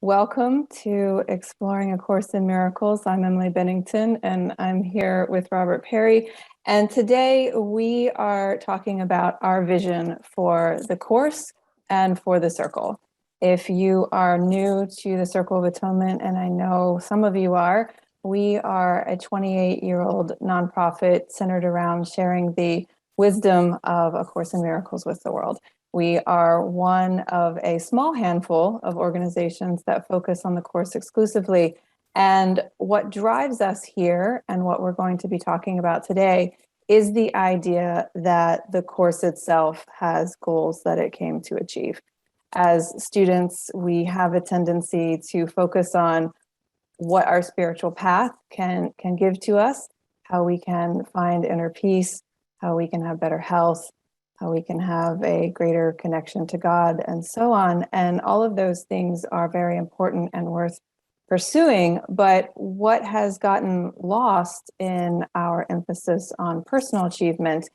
welcome to Exploring A Course in Miracles. I'm Emily Bennington, and I'm here with Robert Perry. And today we are talking about our vision for the Course and for the Circle. If you are new to the Circle of Atonement, and I know some of you are, we are a 28-year-old nonprofit centered around sharing the wisdom of A Course in Miracles with the world. We are one of a small handful of organizations that focus on the Course exclusively. And what drives us here, and what we're going to be talking about today, is the idea that the Course itself has goals that it came to achieve. As students, we have a tendency to focus on what our spiritual path can give to us, how we can find inner peace, how we can have better health, how we can have a greater connection to God, and so on. And all of those things are very important and worth pursuing. But what has gotten lost in our emphasis on personal achievement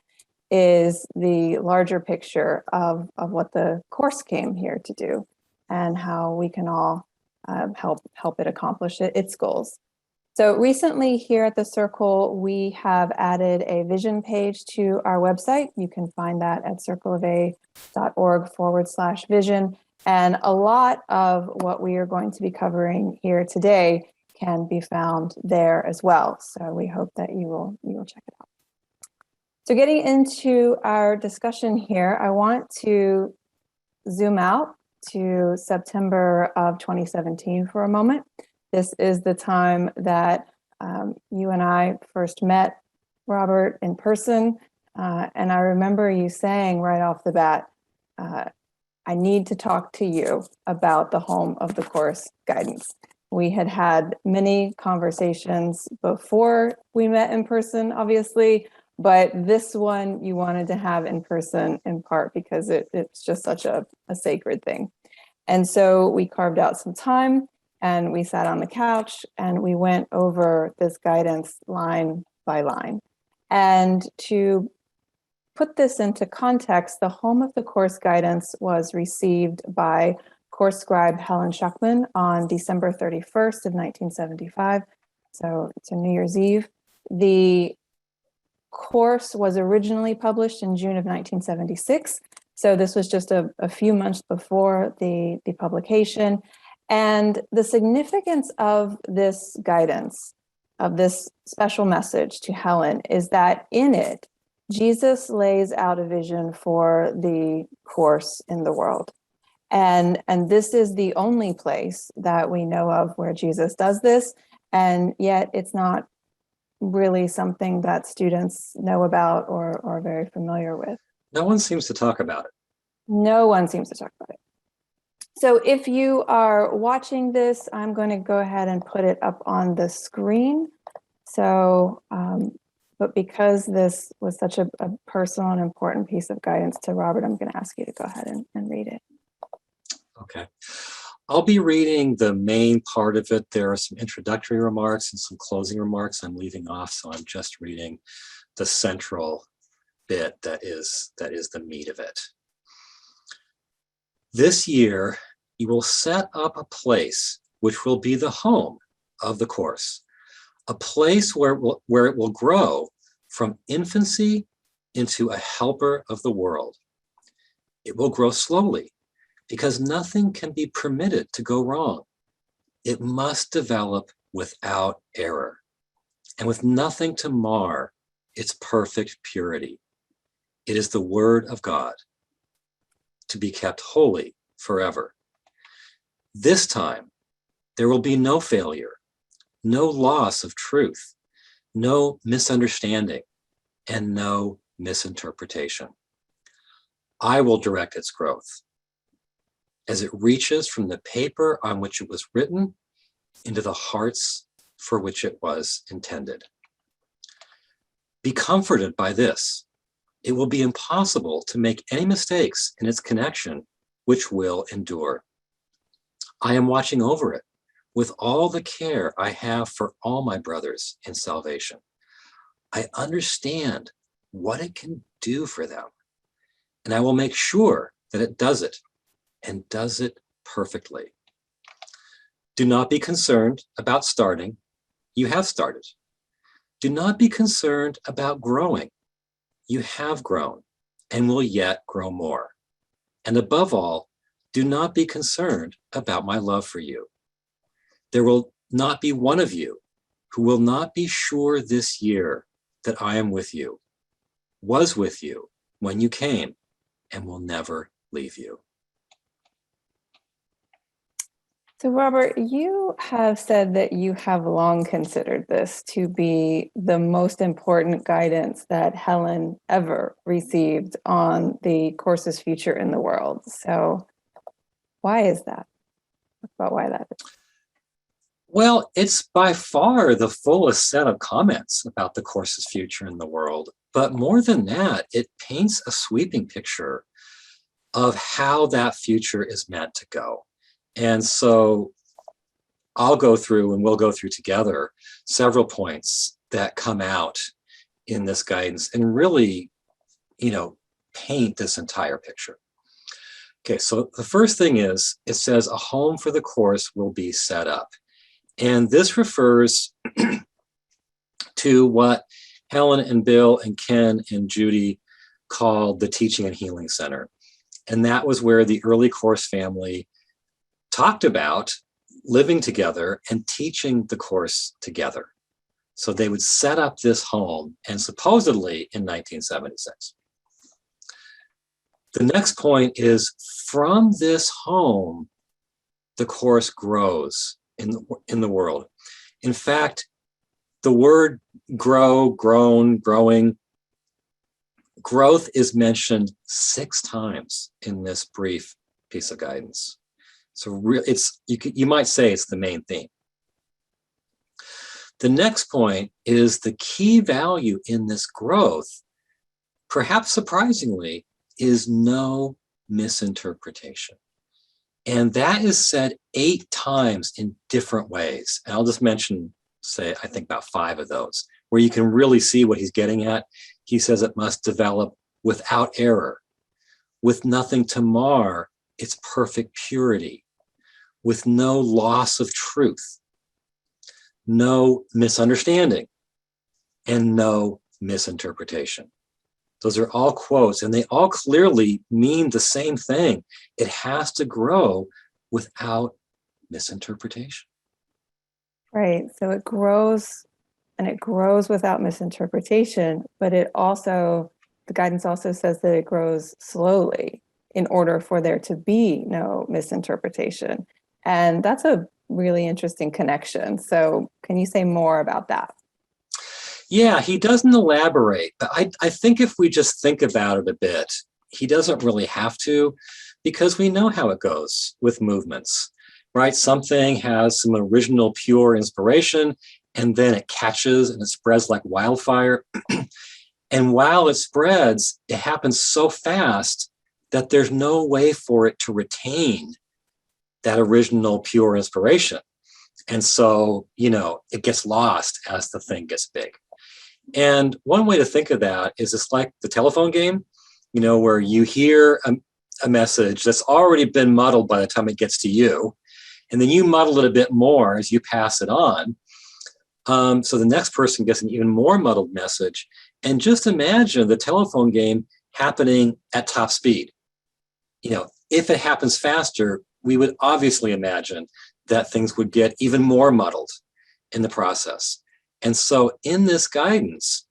is the larger picture of what the Course came here to do and how we can all help it accomplish its goals. So recently here at the Circle, we have added a vision page to our website. You can find that at circleofa.org/vision. And a lot of what we are going to be covering here today can be found there as well. So we hope that you will check it out. So getting into our discussion here, I want to zoom out to September of 2017 for a moment. This is the time that you and I first met, Robert, in person. And I remember you saying right off the bat, I need to talk to you about the home of the Course guidance. We had had many conversations before we met in person, obviously, but this one you wanted to have in person in part because it's just such a sacred thing. And so we carved out some time. And we sat on the couch and we went over this guidance line by line. And to put this into context, the Home of the Course guidance was received by Course scribe Helen Schuckman on December 31st of 1975. So it's a New Year's Eve. The Course was originally published in June of 1976. So this was just a few months before the publication. And the significance of this guidance, of this special message to Helen, is that in it, Jesus lays out a vision for the Course in the world. And this is the only place that we know of where Jesus does this, and yet it's not really something that students know about or are very familiar with. No one seems to talk about it. No one seems to talk about it. So if you are watching this, I'm going to go ahead and put it up on the screen. So, but because this was such a personal and important piece of guidance to Robert, I'm going to ask you to go ahead and read it. Okay. I'll be reading the main part of it. There are some introductory remarks and some closing remarks I'm leaving off, so I'm just reading the central bit that is the meat of it. This year, you will set up a place which will be the home of the Course, a place where it will grow from infancy into a helper of the world. It will grow slowly because nothing can be permitted to go wrong. It must develop without error and with nothing to mar its perfect purity. It is the Word of God, to be kept holy forever. This time, there will be no failure, no loss of truth, no misunderstanding, and no misinterpretation. I will direct its growth as it reaches from the paper on which it was written into the hearts for which it was intended. Be comforted by this. It will be impossible to make any mistakes in its connection, which will endure. I am watching over it with all the care I have for all my brothers in salvation. I understand what it can do for them, and I will make sure that it does it, and does it perfectly. Do not be concerned about starting. You have started. Do not be concerned about growing. You have grown and will yet grow more. And above all, do not be concerned about my love for you. There will not be one of you who will not be sure this year that I am with you, was with you when you came, and will never leave you. So, Robert, you have said that you have long considered this to be the most important guidance that Helen ever received on the course's future in the world. So, why is that? Talk about why that is. Well, it's by far the fullest set of comments about the course's future in the world. But more than that, it paints a sweeping picture of how that future is meant to go. And so I'll go through, and we'll go through together, several points that come out in this guidance and really, paint this entire picture. Okay, so the first thing is, it says a home for the course will be set up. And this refers to what Helen and Bill and Ken and Judy called the Teaching and Healing Center. And that was where the early course family talked about living together and teaching the course together. So they would set up this home, and supposedly in 1976. The next point is, from this home, the course grows in the world. In fact, the word grow, grown, growing, growth is mentioned 6 times in this brief piece of guidance. So you might say it's the main theme. The next point is the key value in this growth, perhaps surprisingly, is no misinterpretation. And that is said 8 times in different ways. And I'll just mention, I think about 5 of those, where you can really see what he's getting at. He says it must develop without error, with nothing to mar its perfect purity, with no loss of truth, no misunderstanding, and no misinterpretation. Those are all quotes, and they all clearly mean the same thing. It has to grow without misinterpretation. Right. So it grows, and it grows without misinterpretation, but the guidance also says that it grows slowly in order for there to be no misinterpretation. And that's a really interesting connection. So can you say more about that? Yeah, he doesn't elaborate, but I think if we just think about it a bit, he doesn't really have to, because we know how it goes with movements, right? Something has some original pure inspiration, and then it catches and it spreads like wildfire. And while it spreads, it happens so fast that there's no way for it to retain that original pure inspiration. And so, it gets lost as the thing gets big. And one way to think of that is it's like the telephone game, where you hear a message that's already been muddled by the time it gets to you, and then you muddle it a bit more as you pass it on. So the next person gets an even more muddled message. And just imagine the telephone game happening at top speed. If it happens faster, we would obviously imagine that things would get even more muddled in the process. And so in this guidance,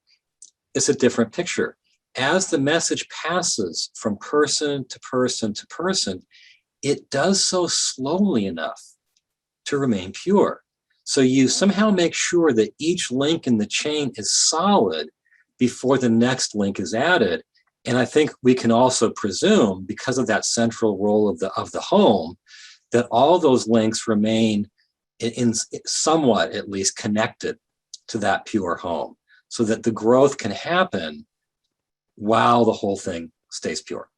it's a different picture. As the message passes from person to person to person, it does so slowly enough to remain pure. So you somehow make sure that each link in the chain is solid before the next link is added. And I think we can also presume, because of that central role of the home, that all those links remain in somewhat, at least, connected to that pure home, so that the growth can happen while the whole thing stays pure.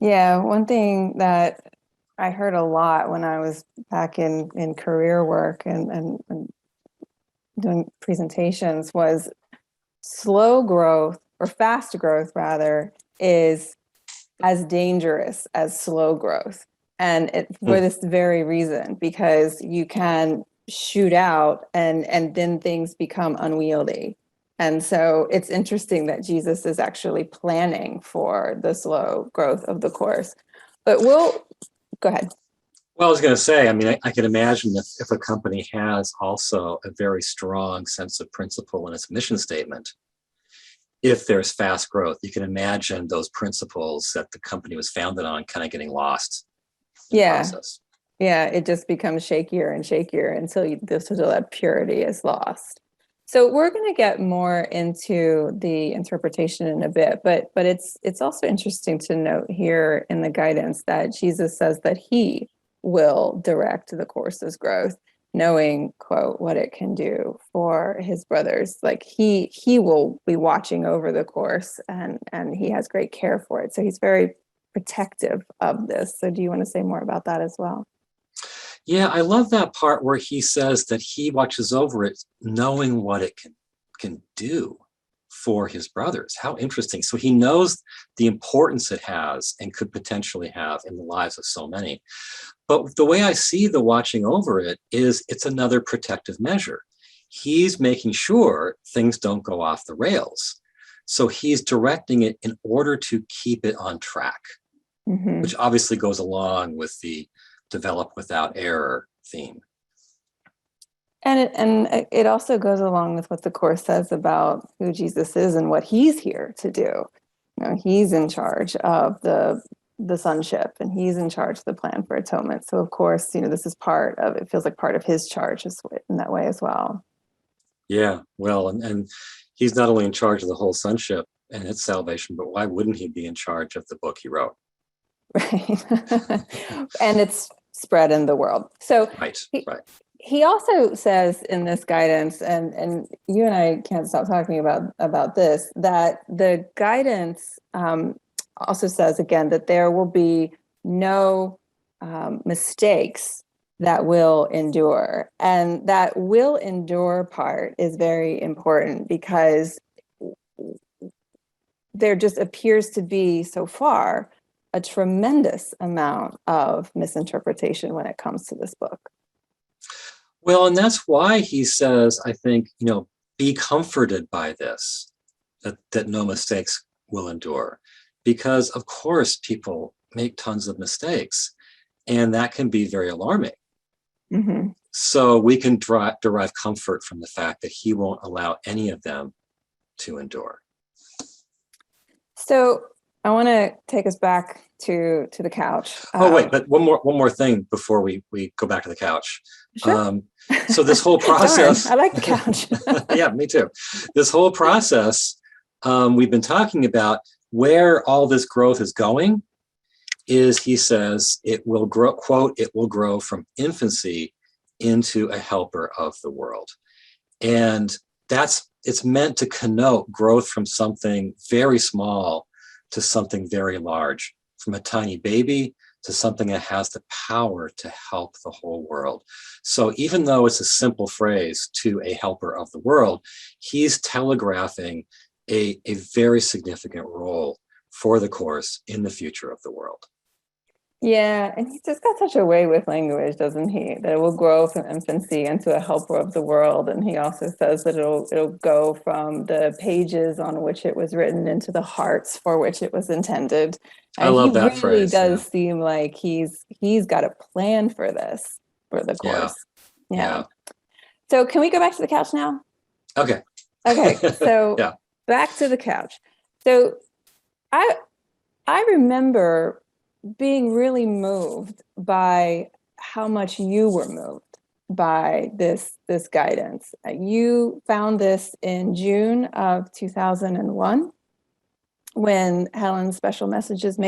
Yeah, one thing that I heard a lot when I was back in career work and doing presentations was slow growth, or fast growth rather, is as dangerous as slow growth, And for this very reason, because you can shoot out and then things become unwieldy. And so it's interesting that Jesus is actually planning for the slow growth of the course. But go ahead. Well, I was going to say, I mean, I can imagine if a company has also a very strong sense of principle in its mission statement, if there's fast growth, you can imagine those principles that the company was founded on kind of getting lost in the process. Yeah, it just becomes shakier and shakier until that purity is lost. So we're going to get more into the interpretation in a bit, but it's also interesting to note here in the guidance that Jesus says that he will direct the course's growth, knowing, quote, what it can do for his brothers. Like he will be watching over the course, and he has great care for it. So he's very protective of this. So do you want to say more about that as well? Yeah, I love that part where he says that he watches over it, knowing what it can do for his brothers. How interesting. So he knows the importance it has and could potentially have in the lives of so many. But the way I see the watching over it is it's another protective measure. He's making sure things don't go off the rails. So he's directing it in order to keep it on track, which obviously goes along with the develop without error theme. And it also goes along with what the Course says about who Jesus is and what he's here to do. You know, he's in charge of the sonship, and he's in charge of the plan for atonement. So of course, this is it feels like part of his charge in that way as well. Yeah, well, and he's not only in charge of the whole sonship and its salvation, but why wouldn't he be in charge of the book he wrote? Right. And it's spread in the world. So right. He also says in this guidance, and you and I can't stop talking about this, that the guidance also says again that there will be no mistakes that will endure. And that will endure part is very important, because there just appears to be so far a tremendous amount of misinterpretation when it comes to this book. Well, and that's why he says, I think, be comforted by this, that no mistakes will endure. Because, of course, people make tons of mistakes, and that can be very alarming. Mm-hmm. So we can derive comfort from the fact that he won't allow any of them to endure. So I want to take us back to the couch. Wait, but one more thing before we go back to the couch. Sure. So this whole process, I like the couch. Yeah, me too. This whole process we've been talking about, where all this growth is going, is he says it will grow, quote, it will grow from infancy into a helper of the world. And it's meant to connote growth from something very small to something very large, from a tiny baby to something that has the power to help the whole world. So even though it's a simple phrase, to a helper of the world, he's telegraphing a very significant role for the Course in the future of the world. Yeah, and he's just got such a way with language, doesn't he? That it will grow from infancy into a helper of the world. And he also says that it'll go from the pages on which it was written into the hearts for which it was intended. And I love that he really phrase. does seem like he's got a plan for this, for the Course. Yeah. So can we go back to the couch now? Okay. So yeah. Back to the couch. So I remember being really moved by how much you were moved by this guidance. You found this in June of 2001, when Helen's special messages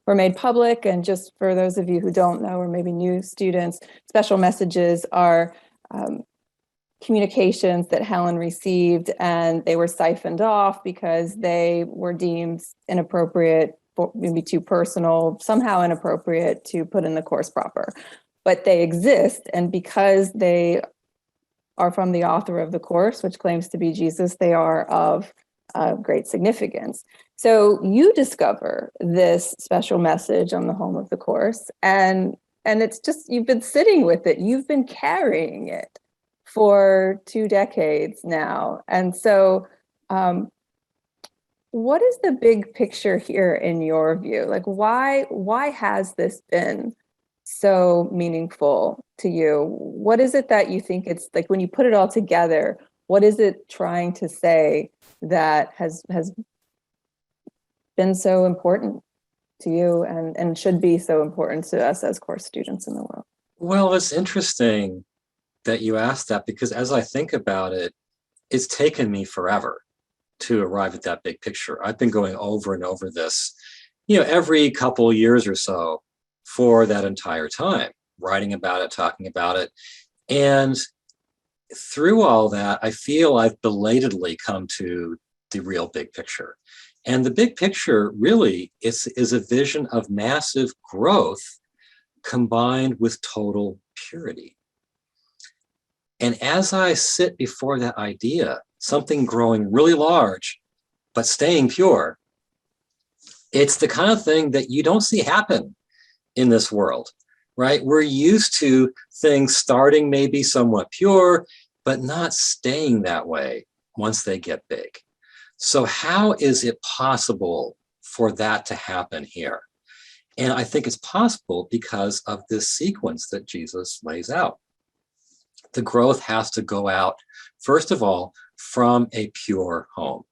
were made public. And just for those of you who don't know, or maybe new students, special messages are communications that Helen received, and they were siphoned off because they were deemed inappropriate, maybe too personal, somehow inappropriate to put in the course proper. But they exist, and because they are from the author of the Course, which claims to be Jesus, they are of great significance. So you discover this special message on the home of the course, and it's just, you've been sitting with it, you've been carrying it for 2 decades now. And so what is the big picture here in your view? Like, why has this been so meaningful to you? What is it that you think it's like, when you put it all together, what is it trying to say that has been so important to you and should be so important to us as course students in the world? Well, it's interesting that you asked that, because as I think about it, it's taken me forever to arrive at that big picture. I've been going over and over this, every couple of years or so for that entire time, writing about it, talking about it. And through all that, I feel I've belatedly come to the real big picture. And the big picture really is a vision of massive growth combined with total purity. And as I sit before that idea, something growing really large, but staying pure, it's the kind of thing that you don't see happen in this world, right? We're used to things starting maybe somewhat pure, but not staying that way once they get big. So how is it possible for that to happen here? And I think it's possible because of this sequence that Jesus lays out. The growth has to go out, first of all, from a pure home.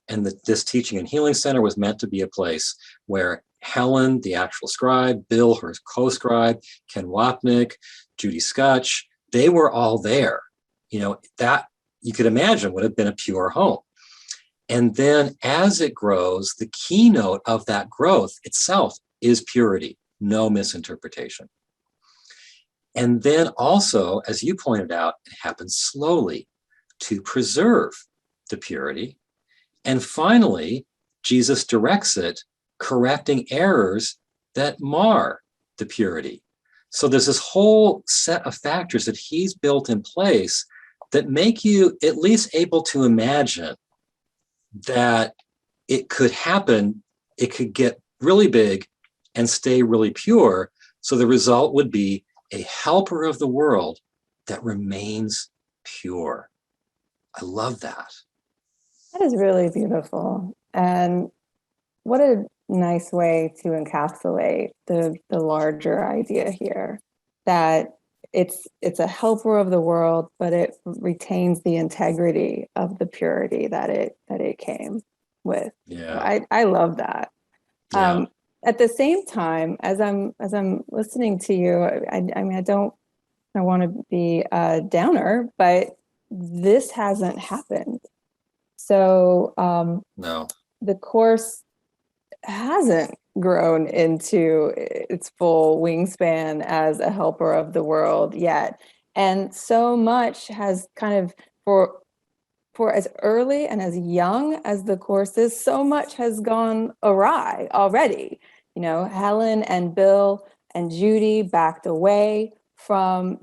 And this teaching and healing center was meant to be a place where Helen, the actual scribe, Bill, her co-scribe, Ken Wapnick, Judy Scutch, they were all there. That you could imagine would have been a pure home. And then as it grows, the keynote of that growth itself is purity, no misinterpretation. And then also, as you pointed out, it happens slowly to preserve the purity. And finally, Jesus directs it, correcting errors that mar the purity. So there's this whole set of factors that he's built in place that make you at least able to imagine that it could happen, it could get really big and stay really pure. So the result would be a helper of the world that remains pure. I love that. That is really beautiful. And what a nice way to encapsulate the larger idea here, that it's a helper of the world, but it retains the integrity of the purity that it came with. Yeah. I love that. Yeah. At the same time, as I'm listening to you, I mean, I don't want to be a downer, but this hasn't happened. So No. the course hasn't grown into its full wingspan as a helper of the world yet. And so much has kind of, for as early and as young as the course is, so much has gone awry already. Helen and Bill and Judy backed away from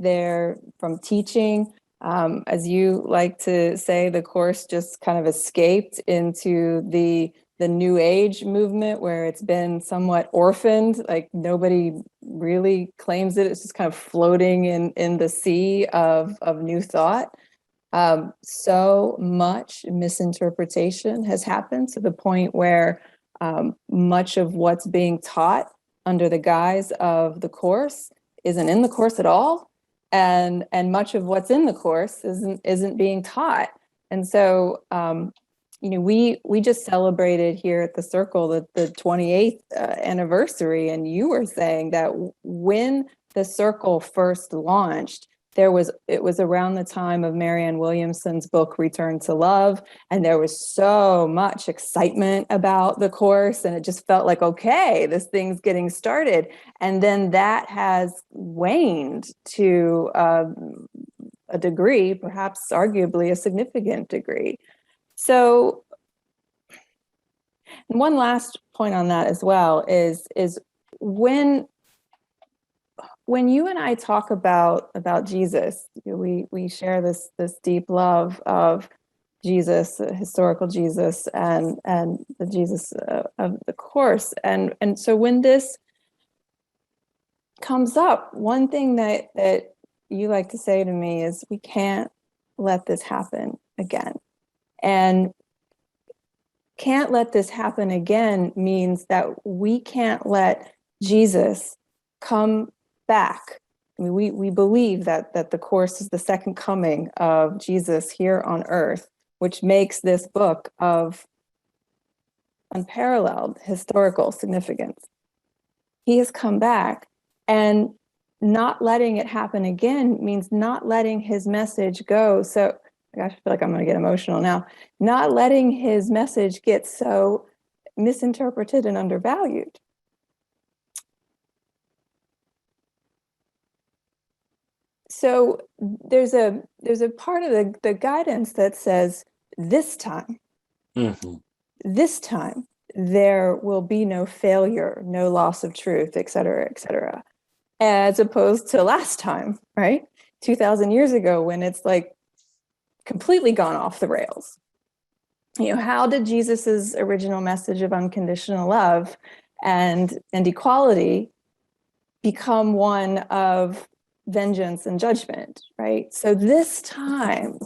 teaching. As you like to say, the course just kind of escaped into the New Age movement, where it's been somewhat orphaned, like nobody really claims it. It's just kind of floating in the sea of new thought. So much misinterpretation has happened to the point where much of what's being taught under the guise of the course isn't in the course at all, and much of what's in the course isn't being taught. And so we just celebrated here at the Circle the 28th anniversary, and you were saying that when the Circle first launched, it was around the time of Marianne Williamson's book Return to Love, and there was so much excitement about the course, and it just felt like, okay, this thing's getting started. And then that has waned to a degree, perhaps arguably a significant degree. So one last point on that as well is when you and I talk about Jesus, we share this deep love of Jesus, historical Jesus, and the Jesus of the Course. And so when this comes up, one thing that you like to say to me is, we can't let this happen again. And can't let this happen again means that we can't let Jesus come back. I mean, we believe that the Course is the second coming of Jesus here on earth, which makes this book of unparalleled historical significance. He has come back, and not letting it happen again means not letting his message go. So, gosh, I feel like I'm going to get emotional now. Not letting his message get so misinterpreted and undervalued. So there's a part of the guidance that says, this time, this time, there will be no failure, no loss of truth, et cetera, as opposed to last time, right? 2,000 years ago, when it's like completely gone off the rails. You know, how did Jesus's original message of unconditional love and equality become one of vengeance and judgment, right? So this time,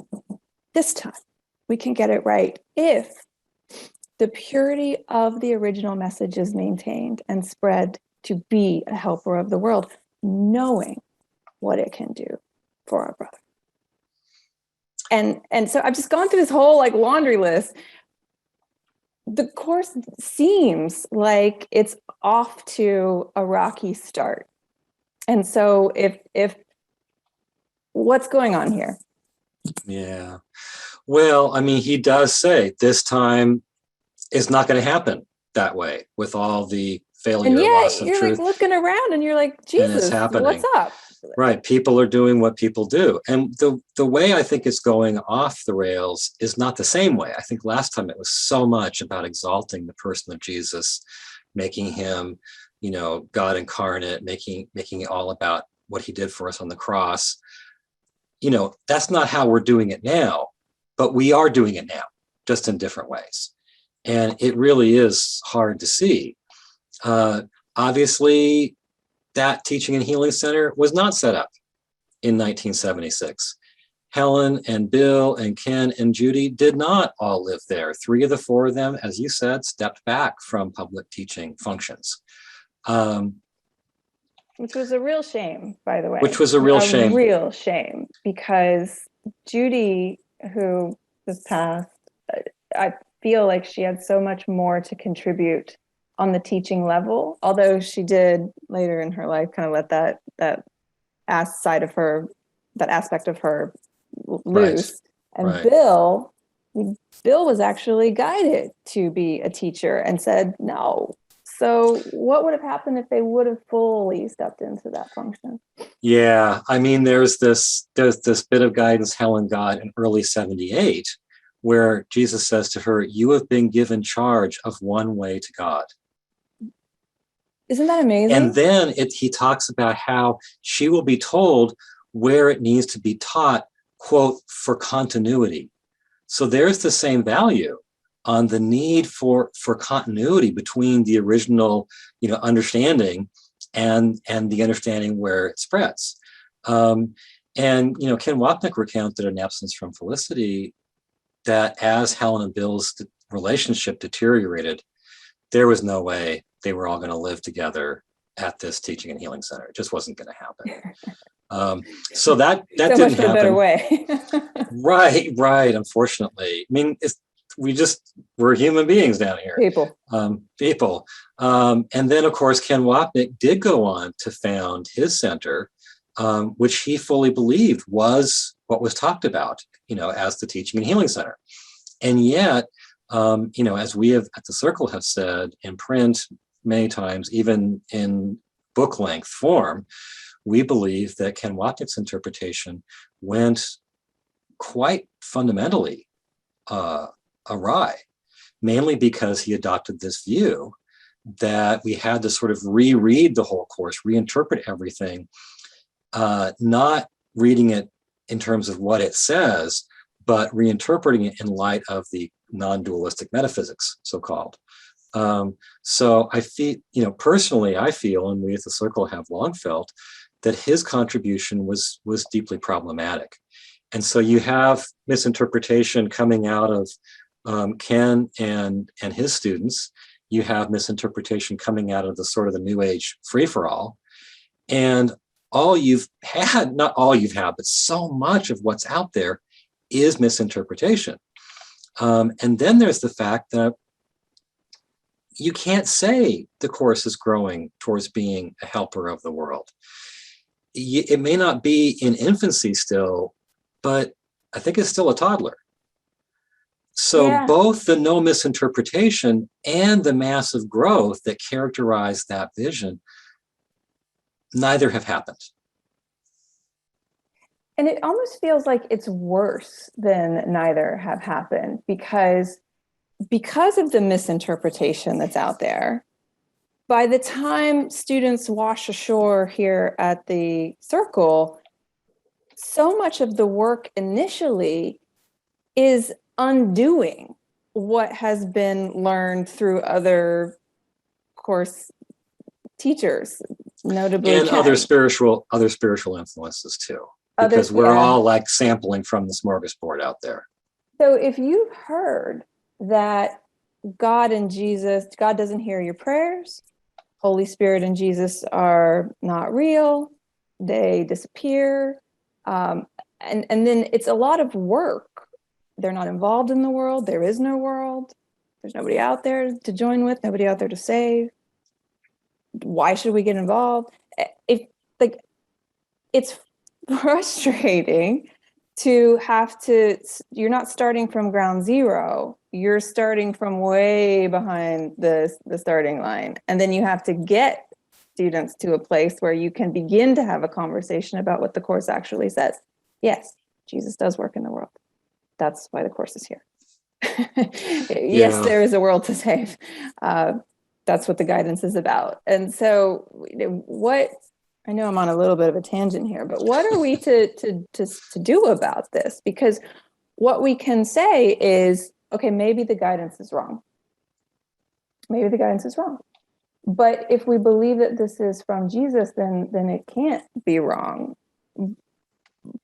we can get it right if the purity of the original message is maintained and spread to be a helper of the world, knowing what it can do for our brother. And so I've just gone through this whole like laundry list. The Course seems like it's off to a rocky start. And so if what's going on here? Yeah. Well, I mean, he does say this time it's not going to happen that way with all the failure, and loss of you're truth. Like looking around and you're like, Jesus, what's up? Right. People are doing what people do. And the way I think it's going off the rails is not the same way. I think last time it was so much about exalting the person of Jesus, making him, you know, God incarnate, making it all about what he did for us on the cross. You know, that's not how we're doing it now, but we are doing it now, just in different ways. And it really is hard to see. Obviously, that Teaching and Healing Center was not set up in 1976. Helen and Bill and Ken and Judy did not all live there. 3 of the 4 of them, as you said, stepped back from public teaching functions. Which was a real shame, by the way. Which was a real shame. A real shame, because Judy, who has passed, I feel like she had so much more to contribute on the teaching level, although she did later in her life kind of let that aspect of her loose. Right. And right. Bill was actually guided to be a teacher and said no. So what would have happened if they would have fully stepped into that function? Yeah, I mean, there's this bit of guidance Helen got in early 78, where Jesus says to her, "You have been given charge of one way to God." Isn't that amazing? And then he talks about how she will be told where it needs to be taught, quote, for continuity. So there's the same value on the need for continuity between the original, you know, understanding and the understanding where it spreads. And, you know, Ken Wapnick recounted in Absence from Felicity that as Helen and Bill's relationship deteriorated, there was no way they were all going to live together at this Teaching and Healing Center. It just wasn't going to happen. So that so didn't much for happen. A better way. Right. Unfortunately, I mean, we're human beings down here. People. And then, of course, Ken Wapnick did go on to found his center, which he fully believed was what was talked about, you know, as the Teaching and Healing Center. And yet, you know, as we have at the Circle have said in print many times, even in book length form, we believe that Ken Wapnick's interpretation went quite fundamentally awry, mainly because he adopted this view that we had to sort of reread the whole course, reinterpret everything, not reading it in terms of what it says, but reinterpreting it in light of the non-dualistic metaphysics, so-called. So I feel, personally, I feel, and we at the Circle have long felt, that his contribution was deeply problematic. And so you have misinterpretation coming out of Ken and his students. You have misinterpretation coming out of the sort of the New Age free-for-all. And all you've had, not all you've had, but so much of what's out there is misinterpretation. And then there's the fact that you can't say the Course is growing towards being a helper of the world. It may not be in infancy still, but I think it's still a toddler. So both the no misinterpretation and the massive growth that characterize that vision, neither have happened. And it almost feels like it's worse than neither have happened because of the misinterpretation that's out there. By the time students wash ashore here at the Circle, so much of the work initially is undoing what has been learned through other Course teachers, notably and Ken. other spiritual influences too, because we're all like sampling from the smorgasbord out there. So if you've heard that God and Jesus, God doesn't hear your prayers, Holy Spirit and Jesus are not real, they disappear, and then it's a lot of work. They're not involved in the world. There is no world. There's nobody out there to join with, nobody out there to save. Why should we get involved? It's frustrating to have to, you're not starting from ground zero. You're starting from way behind the starting line. And then you have to get students to a place where you can begin to have a conversation about what the Course actually says. Yes, Jesus does work in the world. That's why the Course is here. Yes, there is a world to save. That's what the guidance is about. And so I know I'm on a little bit of a tangent here, but what are we to do about this? Because what we can say is, okay, maybe the guidance is wrong. Maybe the guidance is wrong. But if we believe that this is from Jesus, then it can't be wrong.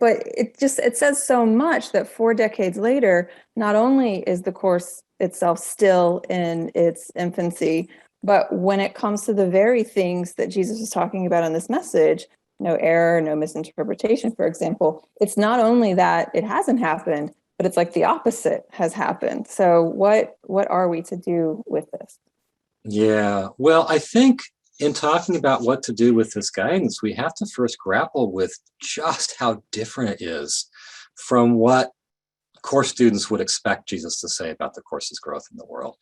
But it says so much that 4 decades later, not only is the Course itself still in its infancy, but when it comes to the very things that Jesus is talking about in this message, no error, no misinterpretation, for example, it's not only that it hasn't happened, but it's like the opposite has happened. So what are we to do with this? Yeah, well, I think in talking about what to do with this guidance, we have to first grapple with just how different it is from what Course students would expect Jesus to say about the Course's growth in the world.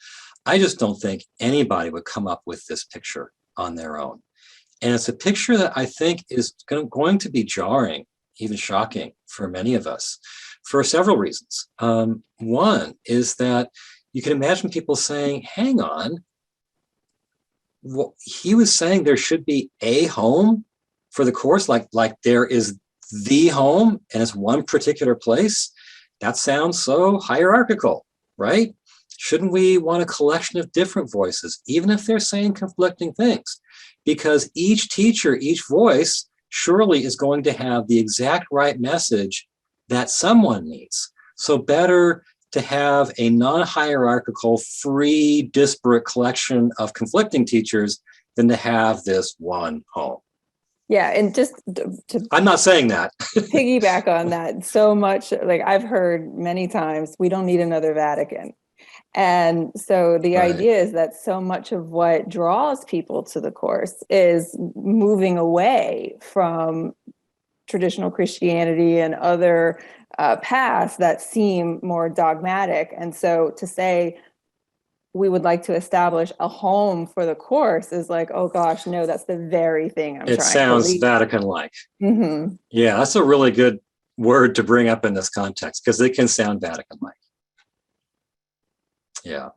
I just don't think anybody would come up with this picture on their own. And it's a picture that I think is going to be jarring, even shocking for many of us for several reasons. One is that you can imagine people saying, hang on, well, he was saying there should be a home for the Course, like there is the home and it's one particular place. That sounds so hierarchical, right? Shouldn't we want a collection of different voices, even if they're saying conflicting things? Because each teacher, each voice surely is going to have the exact right message that someone needs. So better to have a non-hierarchical, free, disparate collection of conflicting teachers than to have this one home. Yeah, and just I'm not saying that. piggyback on that so much, like I've heard many times, we don't need another Vatican. And so the idea is that so much of what draws people to the Course is moving away from traditional Christianity and other paths that seem more dogmatic. And so to say, we would like to establish a home for the Course is like, oh gosh, no, that's the very thing I'm trying to lead. It sounds Vatican-like. Mm-hmm. Yeah, that's a really good word to bring up in this context because it can sound Vatican-like. Yeah.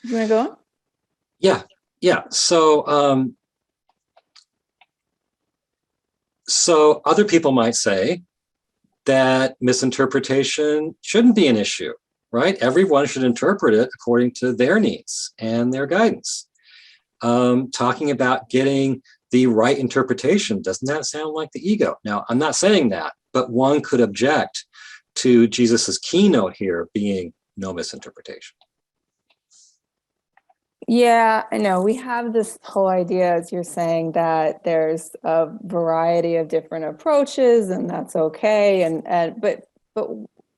You want to go on? Yeah. So other people might say, that misinterpretation shouldn't be an issue, right? Everyone should interpret it according to their needs and their guidance. Talking about getting the right interpretation, doesn't that sound like the ego? Now, I'm not saying that, but one could object to Jesus's keynote here being no misinterpretation. Yeah, I know. We have this whole idea, as you're saying, that there's a variety of different approaches, and that's okay. But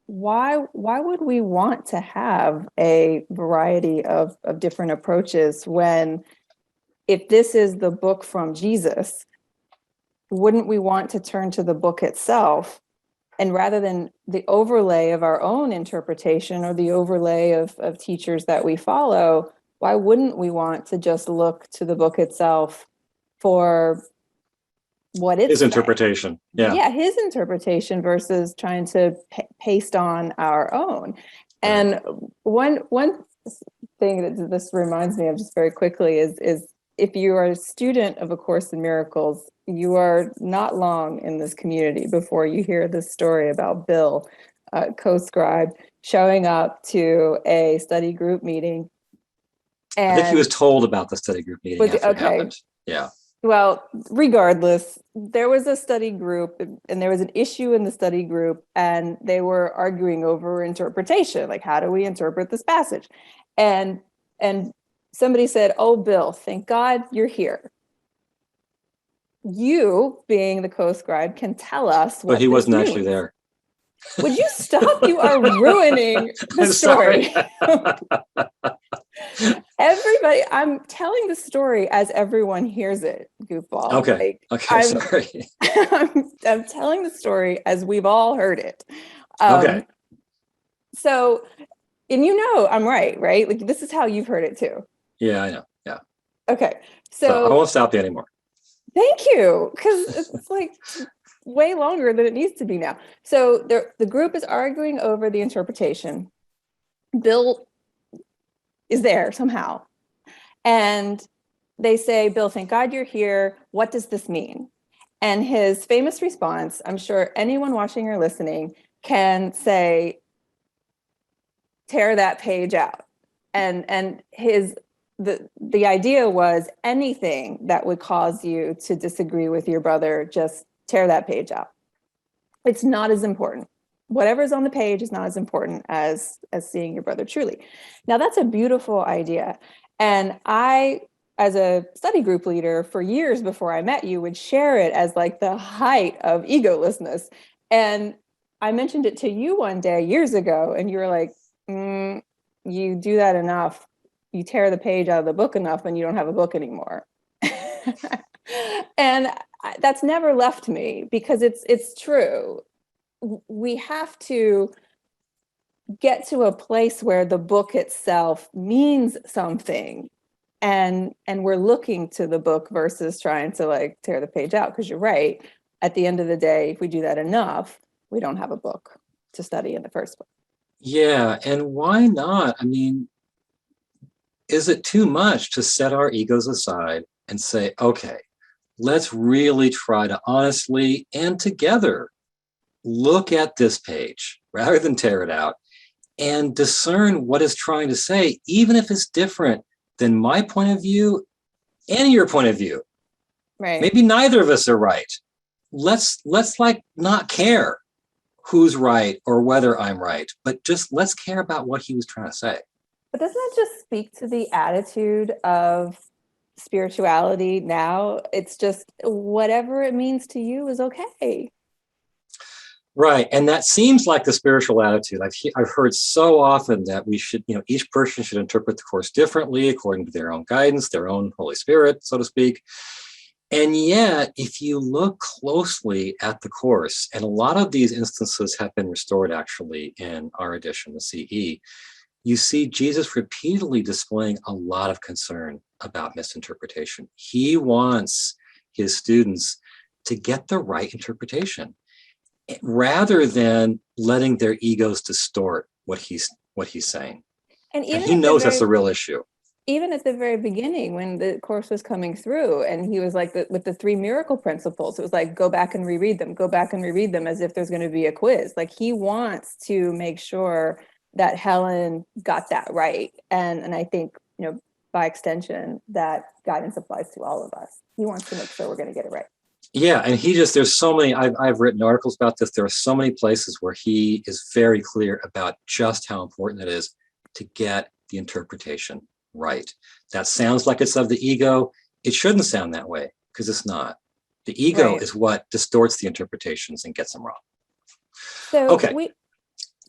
why would we want to have a variety of different approaches when, if this is the book from Jesus, wouldn't we want to turn to the book itself? And rather than the overlay of our own interpretation or the overlay of teachers that we follow, why wouldn't we want to just look to the book itself for what it's His interpretation? Yeah, his interpretation versus trying to paste on our own. And one thing that this reminds me of just very quickly is if you are a student of A Course in Miracles, you are not long in this community before you hear this story about Bill, co-scribe, showing up to a study group meeting. I think he was told about the study group meeting after it happened. Yeah. Well, regardless, there was a study group and there was an issue in the study group, and they were arguing over interpretation. Like, how do we interpret this passage? And somebody said, "Oh, Bill, thank God you're here. You, being the co-scribe, can tell us what." But he wasn't means. actually there. Would you stop? You are ruining the story. Everybody, I'm telling the story as everyone hears it, goofball. Okay. Sorry. I'm telling the story as we've all heard it. Okay. So, and I'm right? Like, this is how you've heard it too. Yeah, I know. Yeah. Okay. So I won't stop you anymore. Thank you. Because it's like way longer than it needs to be now. So the group is arguing over the interpretation. Bill is there somehow. And they say, "Bill, thank God you're here. What does this mean?" And his famous response, I'm sure anyone watching or listening can say, "Tear that page out." And the idea was, anything that would cause you to disagree with your brother, just tear that page out. It's not as important. Whatever's on the page is not as important as seeing your brother truly. Now, that's a beautiful idea. And I, as a study group leader for years before I met you, would share it as like the height of egolessness. And I mentioned it to you one day years ago, and you were like, "You do that enough. You tear the page out of the book enough, and you don't have a book anymore." And that's never left me, because it's true. We have to get to a place where the book itself means something, and we're looking to the book versus trying to like tear the page out. Because you're right, at the end of the day, if we do that enough, we don't have a book to study in the first place. Yeah, and why not? I mean, is it too much to set our egos aside and say, okay, let's really try to honestly and together look at this page rather than tear it out and discern what it's trying to say, even if it's different than my point of view and your point of view. Right. Maybe neither of us are right. Let's like not care who's right or whether I'm right, but just let's care about what he was trying to say. But doesn't that just speak to the attitude of spirituality now? It's just whatever it means to you is okay. Right. And that seems like the spiritual attitude. I've heard so often that we should, each person should interpret the Course differently according to their own guidance, their own Holy Spirit, so to speak. And yet, if you look closely at the Course, and a lot of these instances have been restored actually in our edition, the CE, you see Jesus repeatedly displaying a lot of concern about misinterpretation. He wants his students to get the right interpretation, rather than letting their egos distort what he's saying. And he knows that's the real issue. even at the very beginning when the course was coming through and he was like with the 3 miracle principles, it was like, go back and reread them, go back and reread them, as if there's going to be a quiz. Like, he wants to make sure that Helen got that right. And I think, by extension, that guidance applies to all of us. He wants to make sure we're going to get it right. Yeah, and there's so many, I've written articles about this. There are so many places where he is very clear about just how important it is to get the interpretation right. That sounds like it's of the ego. It shouldn't sound that way, because it's not. The ego Right. is what distorts the interpretations and gets them wrong. So Okay.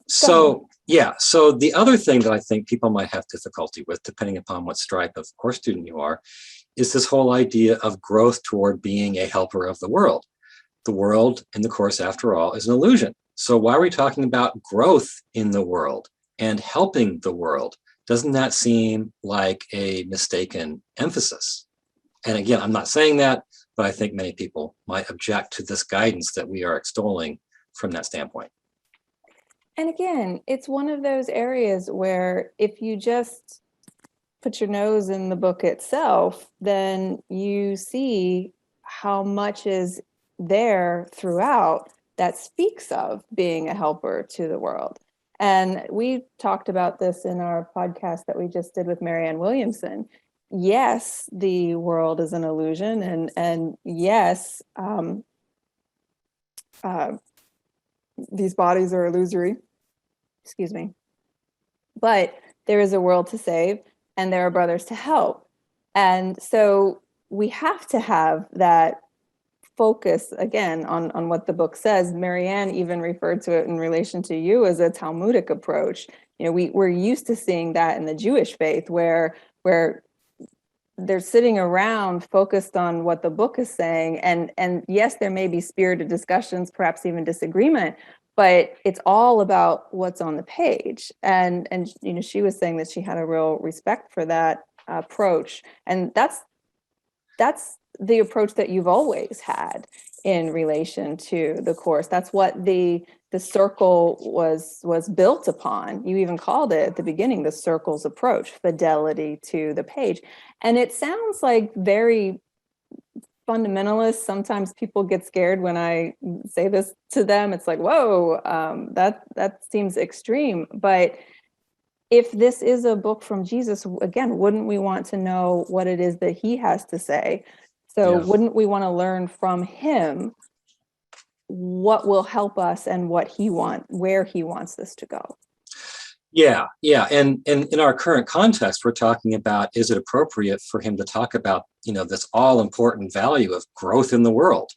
So the other thing that I think people might have difficulty with, depending upon what stripe of course student you are, is this whole idea of growth toward being a helper of the world. The world in the course, after all, is an illusion. So why are we talking about growth in the world and helping the world? Doesn't that seem like a mistaken emphasis? And again, I'm not saying that, but I think many people might object to this guidance that we are extolling from that standpoint. And again, it's one of those areas where if you just put your nose in the book itself, then you see how much is there throughout that speaks of being a helper to the world. And we talked about this in our podcast that we just did with Marianne Williamson. Yes, the world is an illusion, and yes, these bodies are illusory. Excuse me. But there is a world to save, and there are brothers to help. And so we have to have that focus, again, on what the book says. Marianne even referred to it in relation to you as a Talmudic approach. We're used to seeing that in the Jewish faith, where they're sitting around focused on what the book is saying. And yes, there may be spirited discussions, perhaps even disagreement, but it's all about what's on the page. And she was saying that she had a real respect for that approach. And that's the approach that you've always had in relation to the course. That's what the circle was built upon. You even called it at the beginning the circle's approach, fidelity to the page. And it sounds like very fundamentalist. Sometimes people get scared when I say this to them. It's like, whoa, that seems extreme. But if this is a book from Jesus, again, wouldn't we want to know what it is that he has to say? So wouldn't we want to learn from him what will help us and where he wants this to go? Yeah. And in our current context, we're talking about, is it appropriate for him to talk about, this all important value of growth in the world?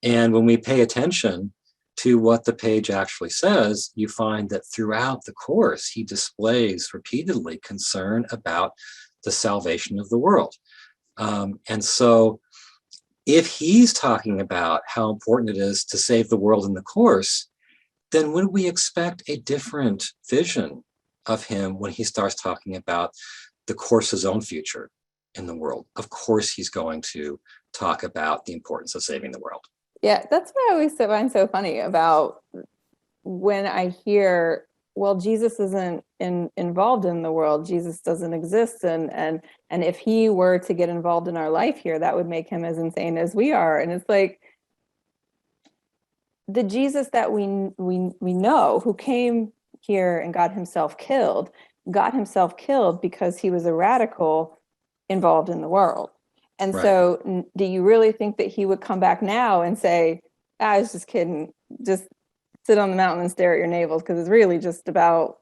And when we pay attention to what the page actually says, you find that throughout the course, he displays repeatedly concern about the salvation of the world. And so if he's talking about how important it is to save the world in the course, then would we expect a different vision of him when he starts talking about the course's own future in the world? Of course, he's going to talk about the importance of saving the world. Yeah, that's what I always find so funny about when I hear, well, Jesus isn't involved in the world. Jesus doesn't exist. And if he were to get involved in our life here, that would make him as insane as we are. And it's like, the Jesus that we know, who came here and got himself killed because he was a radical involved in the world. And Right. So do you really think that he would come back now and say, I was just kidding, just sit on the mountain and stare at your navels, because it's really just about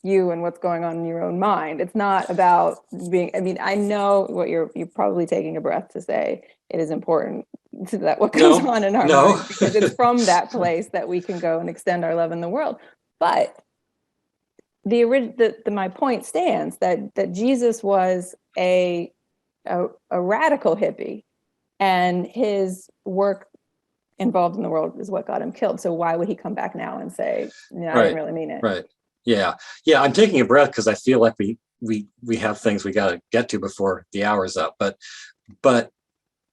you and what's going on in your own mind. It's not about I know what you're probably taking a breath to say. It is important that what goes on in our mind, because it's from that place that we can go and extend our love in the world. But my point stands that Jesus was a radical hippie, and his work involved in the world is what got him killed. So why would he come back now and say, no, I didn't really mean it? Right. Yeah. I'm taking a breath because I feel like we have things we got to get to before the hour's up. But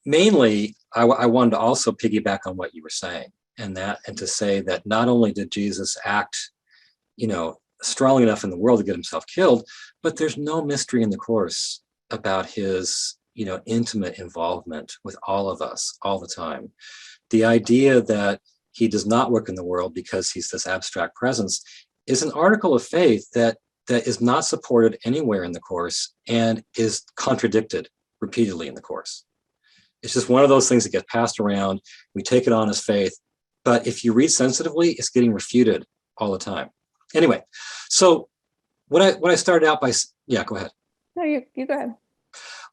mainly, I wanted to also piggyback on what you were saying, and to say that not only did Jesus act, strong enough in the world to get himself killed, but there's no mystery in the course about his, intimate involvement with all of us all the time. The idea that he does not work in the world because he's this abstract presence is an article of faith that is not supported anywhere in the course and is contradicted repeatedly in the course. It's just one of those things that get passed around. We take it on as faith, but if you read sensitively, it's getting refuted all the time. Anyway, so what I started out by, yeah, go ahead. No, you go ahead.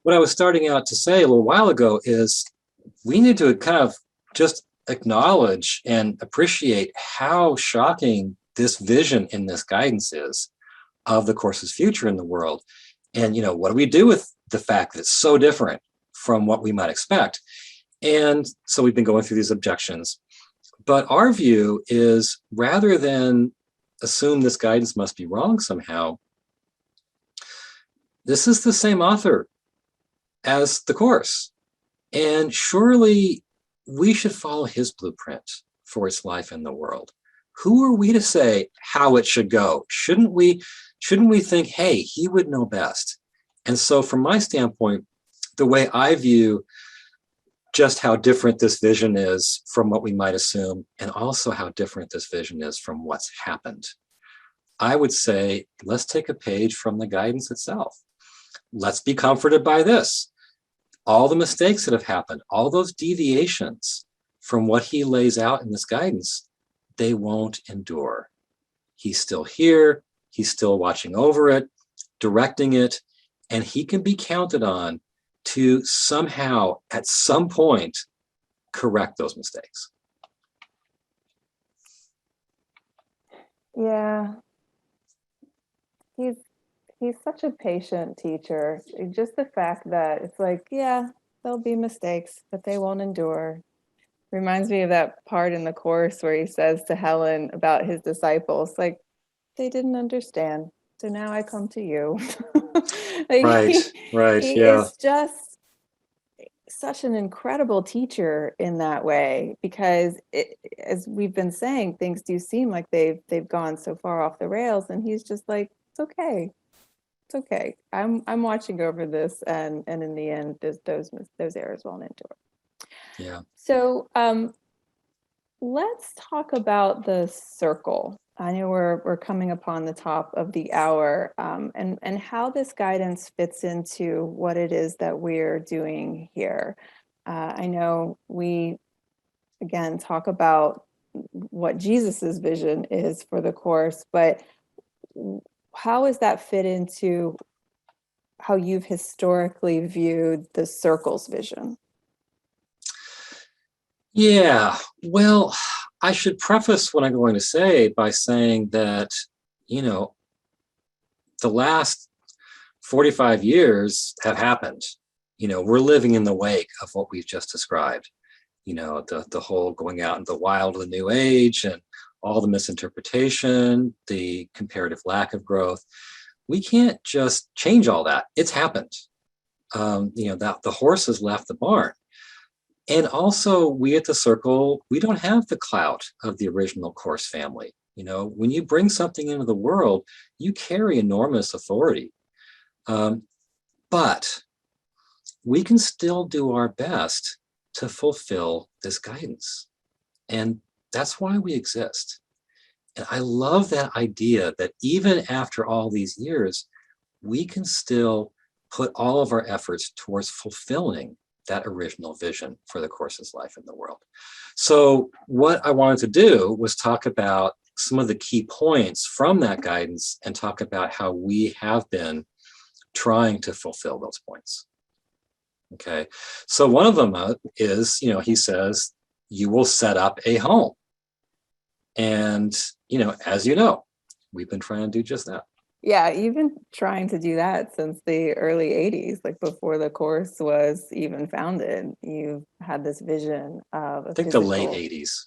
What I was starting out to say a little while ago is we need to kind of just acknowledge and appreciate how shocking this vision in this guidance is of the course's future in the world. And, what do we do with the fact that it's so different from what we might expect? And so we've been going through these objections. But our view is, rather than assume this guidance must be wrong somehow, this is the same author as the course. And surely we should follow his blueprint for its life in the world. Who are we to say how it should go? Shouldn't we think, hey, he would know best? And so from my standpoint, the way I view just how different this vision is from what we might assume, and also how different this vision is from what's happened, I would say, let's take a page from the guidance itself. Let's be comforted by this. All the mistakes that have happened, all those deviations from what he lays out in this guidance, they won't endure. He's still here. He's still watching over it, directing it, and he can be counted on to somehow, at some point, correct those mistakes. Yeah. He's such a patient teacher. Just the fact that it's like, yeah, there'll be mistakes, but they won't endure. Reminds me of that part in the course where he says to Helen about his disciples, like, they didn't understand. So now I come to you. Right, he yeah. is just such an incredible teacher in that way, because as we've been saying, things do seem like they've gone so far off the rails, and he's just like, it's okay. It's okay. I'm watching over this, and in the end, those errors won't endure. Yeah. So let's talk about the circle. I know we're coming upon the top of the hour, and how this guidance fits into what it is that we're doing here. I know we, again, talk about what Jesus's vision is for the course, but how does that fit into how you've historically viewed the circle's vision? Yeah, well, I should preface what I'm going to say by saying that, the last 45 years have happened. We're living in the wake of what we've just described. The whole going out into the wild of the new age and all the misinterpretation, the comparative lack of growth. We can't just change all that. It's happened. That the horse has left the barn. And also, we at the Circle, we don't have the clout of the original course family. When you bring something into the world, you carry enormous authority. But we can still do our best to fulfill this guidance. And that's why we exist. And I love that idea that even after all these years, we can still put all of our efforts towards fulfilling that original vision for the course's life in the world. So what I wanted to do was talk about some of the key points from that guidance and talk about how we have been trying to fulfill those points. Okay, so one of them is, he says, you will set up a home. And, as you know, we've been trying to do just that. Yeah, you've been trying to do that since the early 80s, like before the course was even founded. You've had this vision of a I think physical... the late 80s.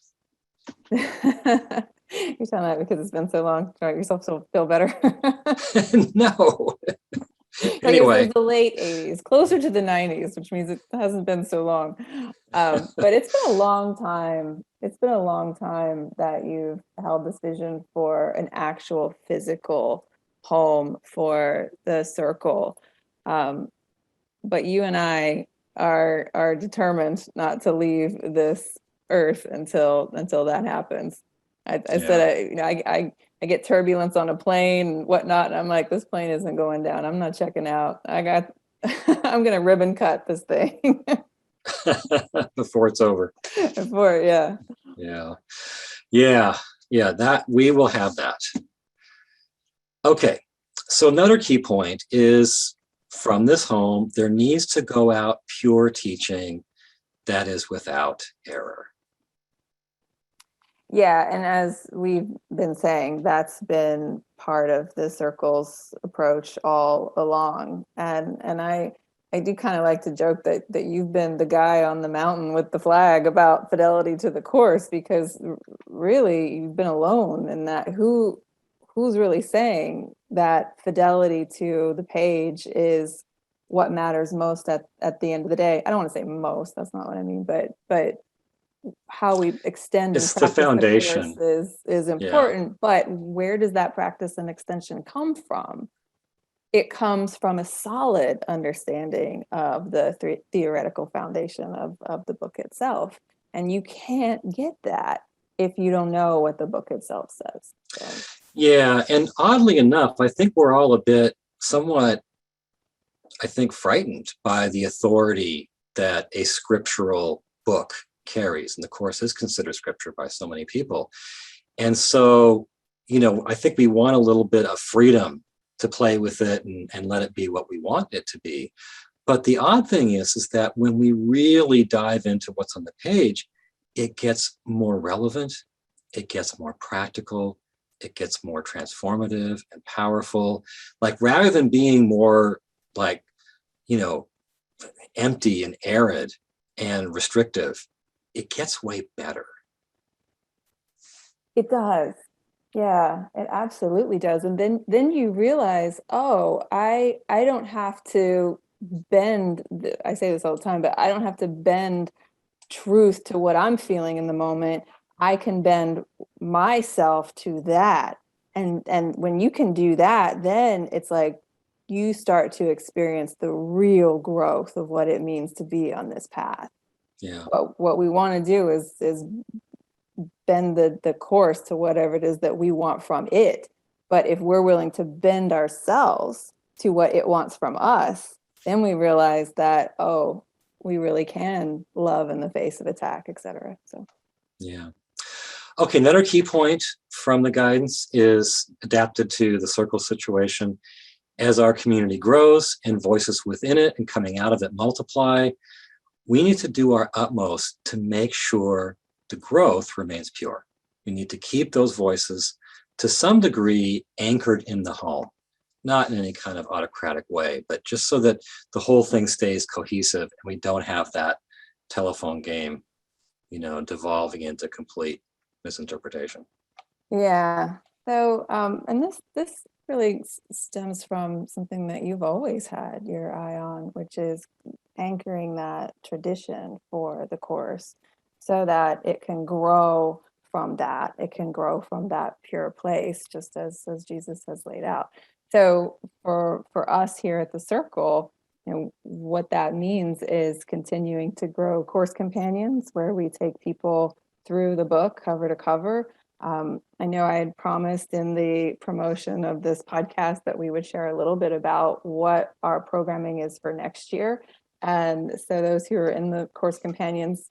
You're telling that because it's been so long, to make yourself feel better. No. I guess it was Anyway, the late 80s, closer to the 90s, which means it hasn't been so long. But it's been a long time. It's been a long time that you've held this vision for an actual physical home for the circle. But you and I are determined not to leave this earth until that happens. I said, I get turbulence on a plane and whatnot, and I'm like, this plane isn't going down. I'm not checking out. I'm gonna ribbon cut this thing before it's over. before, yeah. Yeah. Yeah. Yeah. That we will have that. Okay. So another key point is from this home, there needs to go out pure teaching that is without error. Yeah, and as we've been saying, that's been part of the circle's approach all along. And I do kind of like to joke that you've been the guy on the mountain with the flag about fidelity to the course, because really you've been alone in that. Who's really saying that fidelity to the page is what matters most at the end of the day? I don't want to say most, that's not what I mean, but how we extend and It's the practice the course foundation. is Yeah. important. But where does that practice and extension come from? It comes from a solid understanding of the theoretical foundation of the book itself. And you can't get that if you don't know what the book itself says. So. Yeah. And oddly enough, I think we're all a bit somewhat, I think, frightened by the authority that a scriptural book carries. And the course is considered scripture by so many people. And so, I think we want a little bit of freedom to play with it and let it be what we want it to be. But the odd thing is that when we really dive into what's on the page, it gets more relevant, it gets more practical, it gets more transformative and powerful. Like, rather than being more like, empty and arid and restrictive, it gets way better. It does. Yeah, it absolutely does. And then you realize, oh, I don't have to bend, I say this all the time, but I don't have to bend truth to what I'm feeling in the moment. I can bend myself to that. And when you can do that, then it's like you start to experience the real growth of what it means to be on this path. Yeah. What we want to do is bend the course to whatever it is that we want from it. But if we're willing to bend ourselves to what it wants from us, then we realize that, oh, we really can love in the face of attack, etc. So, yeah. Okay, another key point from the guidance is adapted to the circle situation. As our community grows and voices within it and coming out of it multiply, we need to do our utmost to make sure the growth remains pure. We need to keep those voices to some degree anchored in the home, not in any kind of autocratic way, but just so that the whole thing stays cohesive and we don't have that telephone game, devolving into complete misinterpretation. yeah. So, and this really stems from something that you've always had your eye on, which is anchoring that tradition for the course so that it can grow from that. It can grow from that pure place, just as Jesus has laid out. So for us here at the Circle, what that means is continuing to grow course companions, where we take people through the book cover to cover. I know I had promised in the promotion of this podcast that we would share a little bit about what our programming is for next year. And so those who are in the course companions,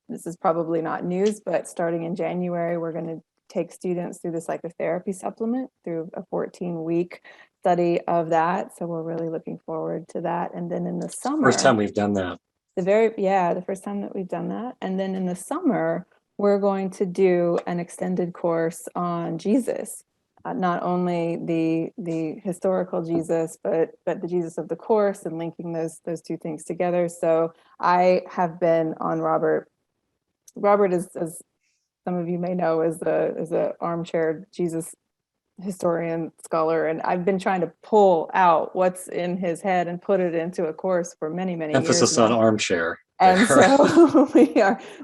this is probably not news, but starting in January, we're going to take students through the psychotherapy supplement through a 14-week study of that. So we're really looking forward to that. And then in the summer, First time we've done that. the first time that we've done that. And then in the summer, we're going to do an extended course on Jesus, not only the historical Jesus, but the Jesus of the course, and linking those two things together. So I have been on Robert. Robert is, as some of you may know, is a armchair Jesus historian, scholar, and I've been trying to pull out what's in his head and put it into a course for many, many years Emphasis on now. armchair. And There. so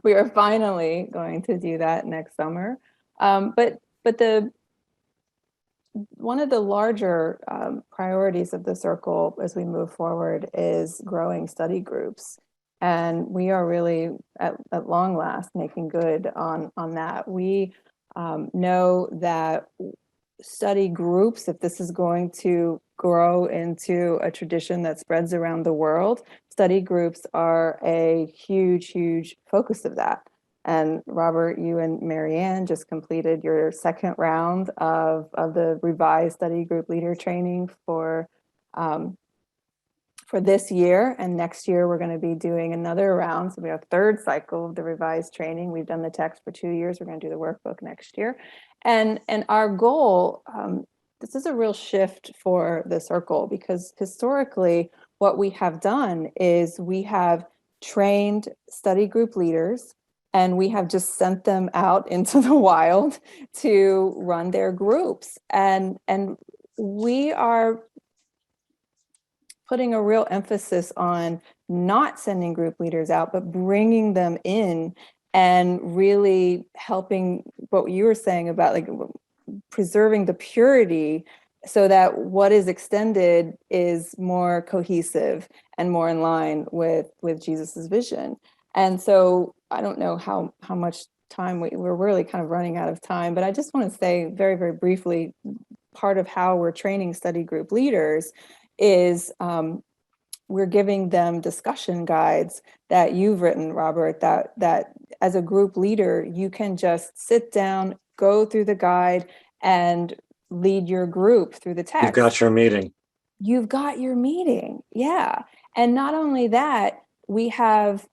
we are finally going to do that next summer. But the one of the larger priorities of the circle as we move forward is growing study groups. And we are really at long last making good on that. We know that study groups, if this is going to grow into a tradition that spreads around the world, study groups are a huge, huge focus of that. And Robert, you and Marianne just completed your second round of the revised study group leader training for this year. And next year, we're going to be doing another round. So we have a third cycle of the revised training. We've done the text for 2 years. We're going to do the workbook next year. And our goal, this is a real shift for the circle, because historically, what we have done is we have trained study group leaders and we have just sent them out into the wild to run their groups. And we are putting a real emphasis on not sending group leaders out, but bringing them in and really helping what you were saying about like preserving the purity so that what is extended is more cohesive and more in line with Jesus's vision. And so I don't know how much time we're really kind of running out of time, but I just want to say very, very briefly, part of how we're training study group leaders is we're giving them discussion guides that you've written, Robert, that as a group leader, you can just sit down, go through the guide, and lead your group through the text. You've got your meeting. You've got your meeting, yeah. And not only that, we have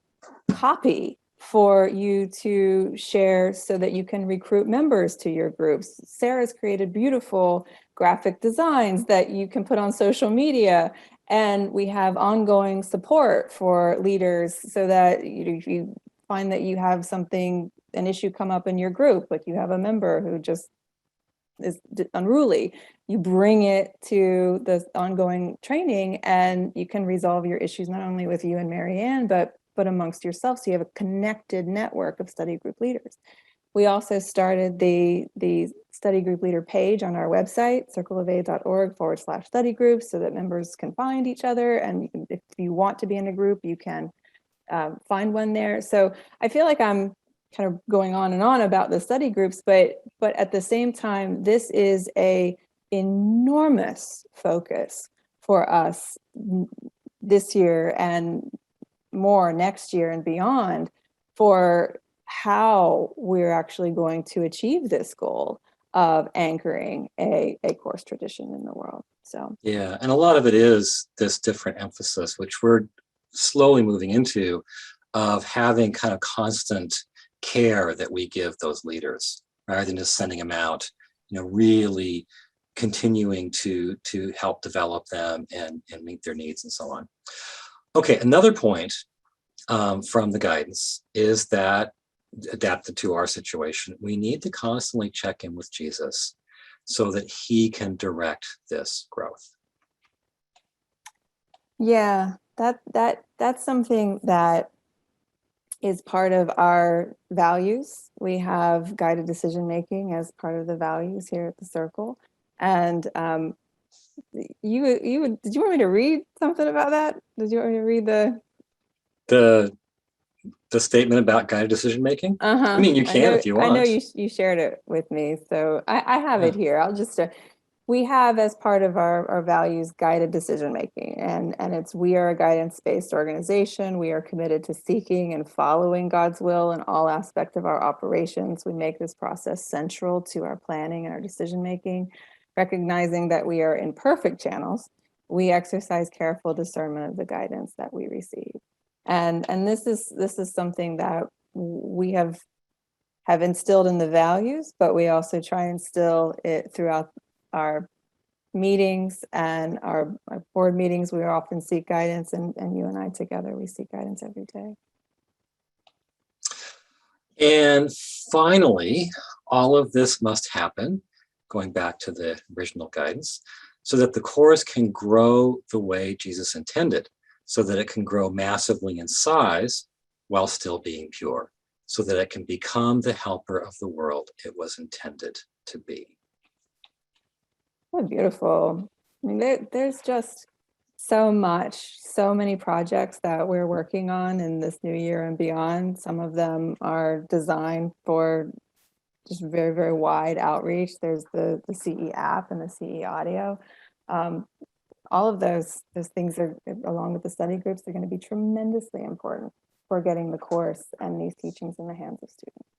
copy for you to share so that you can recruit members to your groups. Sarah's created beautiful graphic designs that you can put on social media. And we have ongoing support for leaders so that if you find that you have an issue come up in your group, like you have a member who just is unruly, you bring it to the ongoing training and you can resolve your issues not only with you and Marianne, but amongst yourself. So you have a connected network of study group leaders. We also started the study group leader page on our website, circleofa.org/study groups, so that members can find each other. And if you want to be in a group, you can find one there. So I feel like I'm kind of going on and on about the study groups, but at the same time, this is a enormous focus for us this year and more next year and beyond for how we're actually going to achieve this goal of anchoring a course tradition in the world. So yeah, and a lot of it is this different emphasis, which we're slowly moving into, of having kind of constant care that we give those leaders rather than just sending them out, really continuing to help develop them and meet their needs and so on. Okay, another point from the guidance is that, adapted to our situation, we need to constantly check in with Jesus so that he can direct this growth. Yeah, that's something that is part of our values. We have guided decision making as part of the values here at the Circle. And did you want me to read something about that? Did you want me to read the statement about guided decision making? Uh-huh. I mean, you can if you want. I know you shared it with me, so I have it here. I'll just we have as part of our values guided decision making, and we are a guidance-based organization. We are committed to seeking and following God's will in all aspects of our operations. We make this process central to our planning and our decision making, recognizing that we are imperfect channels. We exercise careful discernment of the guidance that we receive. And this is something that we have instilled in the values, but we also try and instill it throughout our meetings and our board meetings. We often seek guidance, and you and I together, we seek guidance every day. And finally, all of this must happen going back to the original guidance, so that the course can grow the way Jesus intended, so that it can grow massively in size while still being pure, so that it can become the helper of the world it was intended to be. Oh, beautiful. I mean, there's just so much, so many projects that we're working on in this new year and beyond. Some of them are designed for just very, very wide outreach. There's the CE app and the CE audio. All of those things are, along with the study groups, are going to be tremendously important for getting the course and these teachings in the hands of students.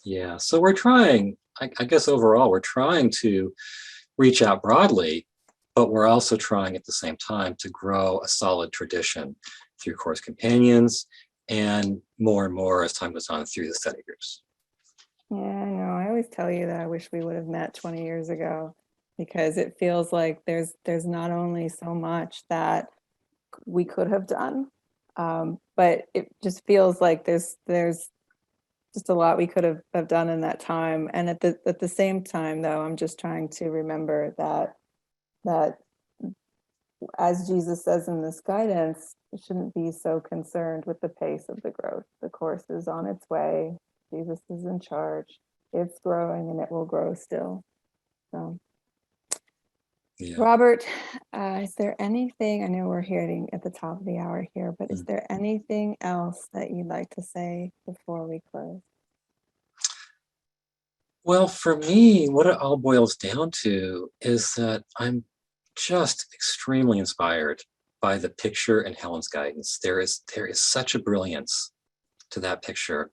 Yeah, so we're trying, I guess overall, we're trying to reach out broadly, but we're also trying at the same time to grow a solid tradition through course companions and more as time goes on through the study groups. Yeah, I know. I always tell you that I wish we would have met 20 years ago, because it feels like there's not only so much that we could have done, but it just feels like there's just a lot we could have done in that time. And at the same time, though, I'm just trying to remember that as Jesus says in this guidance, we shouldn't be so concerned with the pace of the growth. The course is on its way. Jesus is in charge. It's growing and it will grow still. So, Yeah. Robert, is there anything, I know we're hitting at the top of the hour here, but is there anything else that you'd like to say before we close? Well, for me, what it all boils down to is that I'm just extremely inspired by the picture in Helen's guidance. There is such a brilliance to that picture.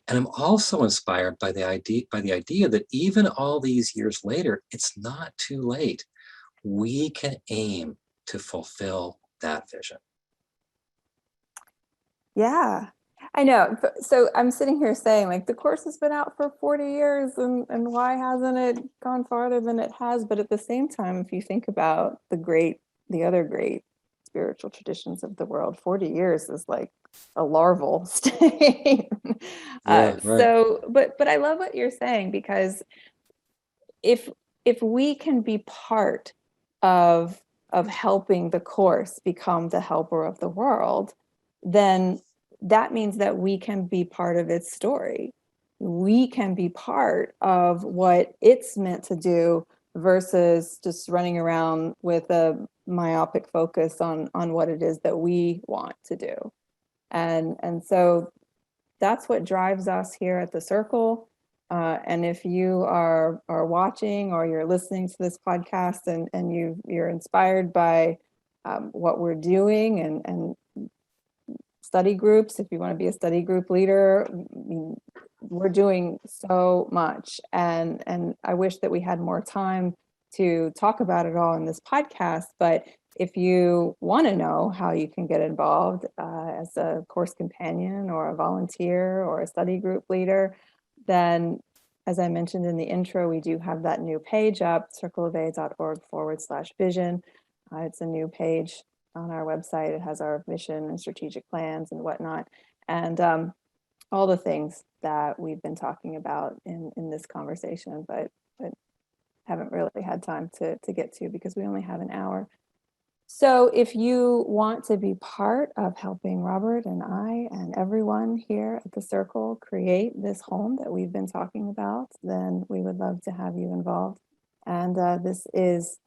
And I'm also inspired by the idea that even all these years later, it's not too late. We can aim to fulfill that vision. Yeah, I know. So I'm sitting here saying, like, the course has been out for 40 years and why hasn't it gone farther than it has? But at the same time, if you think about the other great spiritual traditions of the world, 40 years is like a larval state. Yeah, right. So, but I love what you're saying, because if we can be part of helping the course become the helper of the world, then that means that we can be part of its story. We can be part of what it's meant to do, versus just running around with a myopic focus on what it is that we want to do. And so that's what drives us here at the Circle. And if you are watching or you're listening to this podcast and you're inspired by what we're doing, and study groups, if you want to be a study group leader, I mean, we're doing so much. And I wish that we had more time to talk about it all in this podcast. But if you want to know how you can get involved as a course companion or a volunteer or a study group leader, then, as I mentioned in the intro, we do have that new page up, circleofA.org/vision. It's a new page on our website. It has our mission and strategic plans and whatnot, and all the things that we've been talking about in this conversation, but haven't really had time to get to, because we only have an hour. So if you want to be part of helping Robert and I and everyone here at the Circle create this home that we've been talking about, then we would love to have you involved. And this is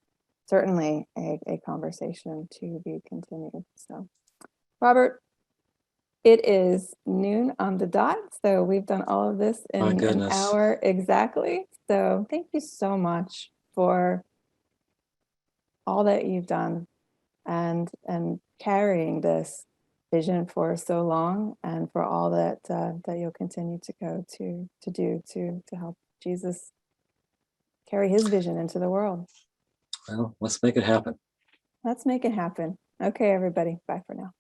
certainly a conversation to be continued. So, Robert, it is noon on the dot. So we've done all of this in an hour exactly. So thank you so much for all that you've done and carrying this vision for so long, and for all that that you'll continue to go to do to help Jesus carry his vision into the world. Well, let's make it happen. Let's make it happen. Okay, everybody. Bye for now.